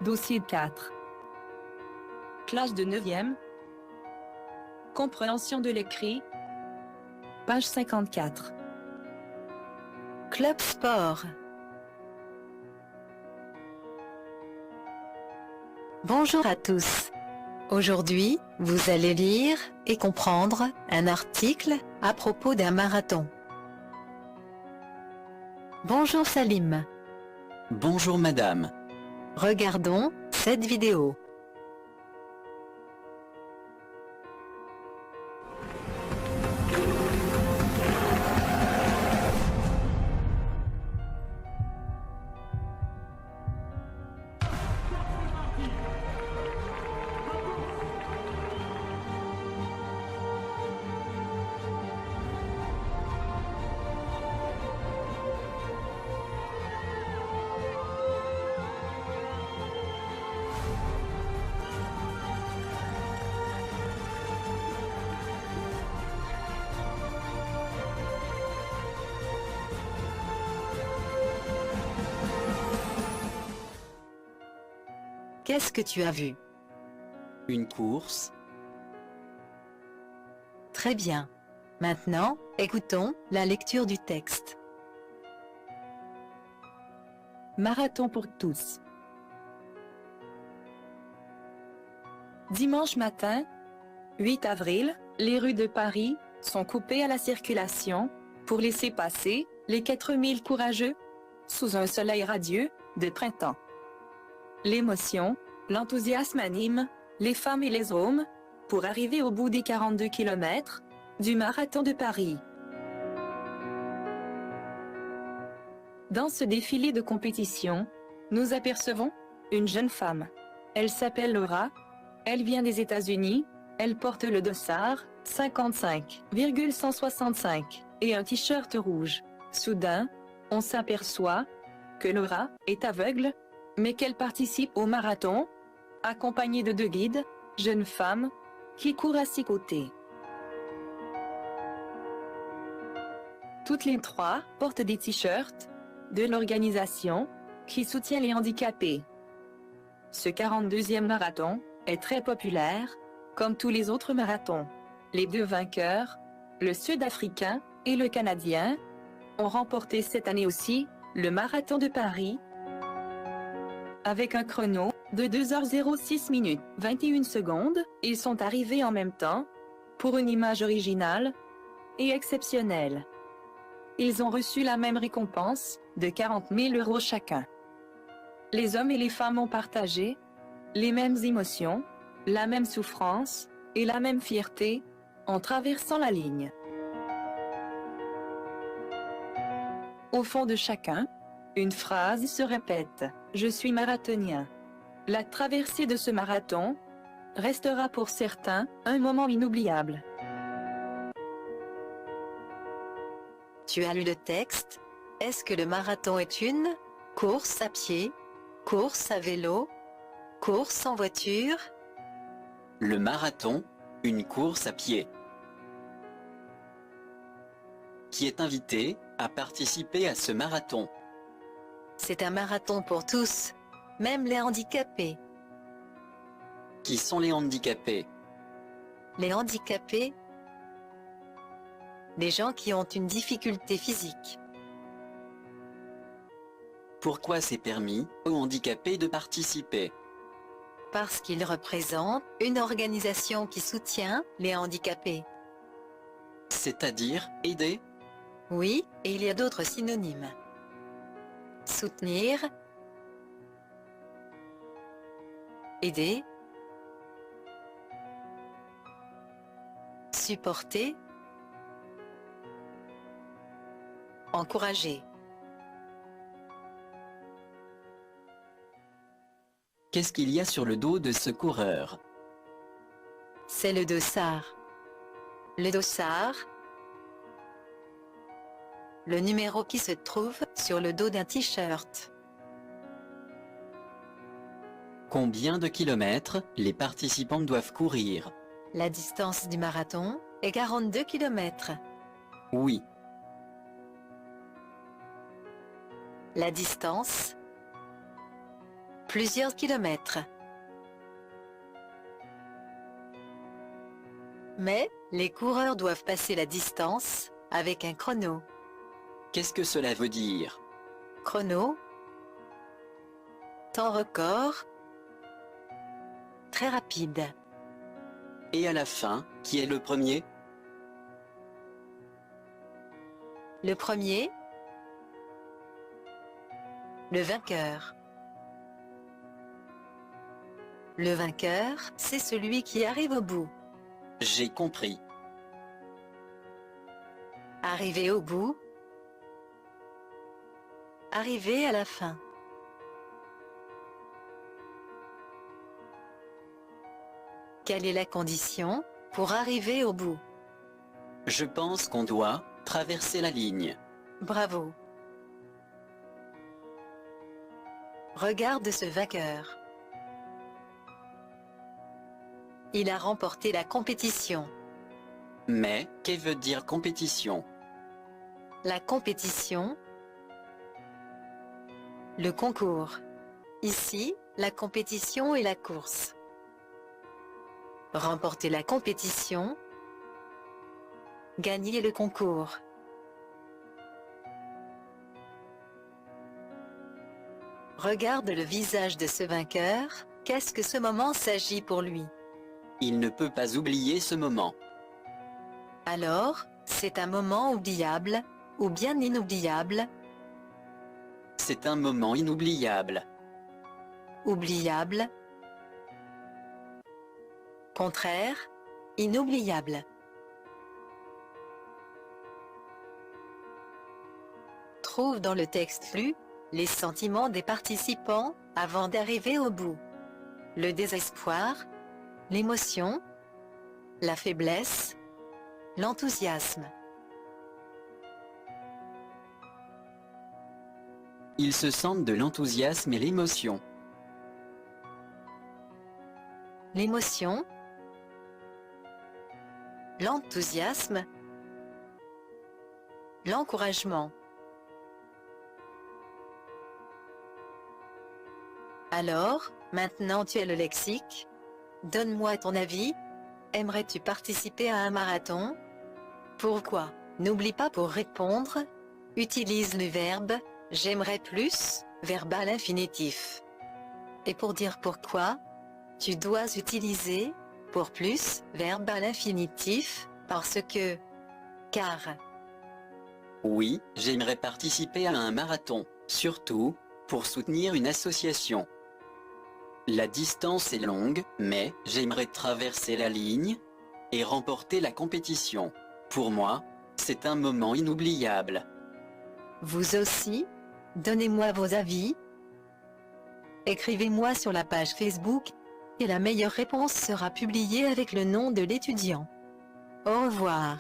Dossier 4. Classe de 9e. Compréhension de l'écrit. Page 54. Club Sport. Bonjour à tous. Aujourd'hui, vous allez lire et comprendre un article à propos d'un marathon. Bonjour Salim. Bonjour madame. Regardons cette vidéo. Qu'est-ce que tu as vu? Une course? Très bien. Maintenant, écoutons la lecture du texte. Marathon pour tous. Dimanche matin, 8 avril, les rues de Paris sont coupées à la circulation pour laisser passer les 4000 courageux sous un soleil radieux de printemps. L'émotion, l'enthousiasme animent les femmes et les hommes pour arriver au bout des 42 km du marathon de Paris. Dans ce défilé de compétition, nous apercevons une jeune femme. Elle s'appelle Laura, elle vient des États-Unis, elle porte le dossard 55,165 et un t-shirt rouge. Soudain, on s'aperçoit que Laura est aveugle, mais qu'elle participe au marathon, accompagnée de 2 guides, jeunes femmes, qui courent à ses côtés. Toutes les 3 portent des t-shirts de l'organisation qui soutient les handicapés. Ce 42e marathon est très populaire, comme tous les autres marathons. Les 2 vainqueurs, le Sud-Africain et le Canadien, ont remporté cette année aussi le marathon de Paris avec un chrono de 2h06 minutes 21 secondes. Ils sont arrivés en même temps pour une image originale et exceptionnelle. Ils ont reçu la même récompense de 40 000 € chacun. Les hommes et les femmes ont partagé les mêmes émotions, la même souffrance et la même fierté en traversant la ligne. Au fond de chacun, une phrase se répète: « Je suis marathonien ». La traversée de ce marathon restera pour certains un moment inoubliable. Tu as lu le texte? Est-ce que le marathon est une course à pied, course à vélo, course en voiture? Le marathon, une course à pied. Qui est invité à participer à ce marathon? C'est un marathon pour tous, même les handicapés. Qui sont les handicapés? Les handicapés, les gens qui ont une difficulté physique. Pourquoi c'est permis aux handicapés de participer? Parce qu'ils représentent une organisation qui soutient les handicapés. C'est-à-dire aider? Oui, et il y a d'autres synonymes. Soutenir, aider, supporter, encourager. Qu'est-ce qu'il y a sur le dos de ce coureur? C'est le dossard. Le dossard, le numéro qui se trouve sur le dos d'un t-shirt. Combien de kilomètres les participants doivent courir? La distance du marathon est 42 km. Oui. La distance Plusieurs kilomètres. Mais, les coureurs doivent passer la distance avec un chrono. Qu'est-ce que cela veut dire? Chrono. Temps record. Très rapide. Et à la fin, qui est le premier? Le premier. Le vainqueur. Le vainqueur, c'est celui qui arrive au bout. J'ai compris. Arriver au bout. Arriver à la fin. Quelle est la condition pour arriver au bout? Je pense qu'on doit traverser la ligne. Bravo. Regarde ce vainqueur. Il a remporté la compétition. Mais, que veut dire compétition? La compétition. Le concours. Ici, la compétition et la course. Remporter la compétition. Gagner le concours. Regarde le visage de ce vainqueur, qu'est-ce que ce moment s'agit pour lui? Il ne peut pas oublier ce moment. Alors, c'est un moment oubliable, ou bien inoubliable? C'est un moment inoubliable. Oubliable. Contraire, inoubliable. Trouve dans le texte lu les sentiments des participants avant d'arriver au bout. Le désespoir, l'émotion, la faiblesse, l'enthousiasme. Ils se sentent de l'enthousiasme et l'émotion. L'émotion, l'enthousiasme, l'encouragement. Alors, maintenant tu as le lexique. Donne-moi ton avis. Aimerais-tu participer à un marathon? Pourquoi? N'oublie pas pour répondre. Utilise le verbe « j'aimerais plus », verbal infinitif. Et pour dire pourquoi, tu dois utiliser « pour plus », verbe à l'infinitif, parce que « car ». Oui, j'aimerais participer à un marathon, surtout pour soutenir une association. La distance est longue, mais j'aimerais traverser la ligne et remporter la compétition. Pour moi, c'est un moment inoubliable. Vous aussi, donnez-moi vos avis. Écrivez-moi sur la page Facebook et la meilleure réponse sera publiée avec le nom de l'étudiant. Au revoir.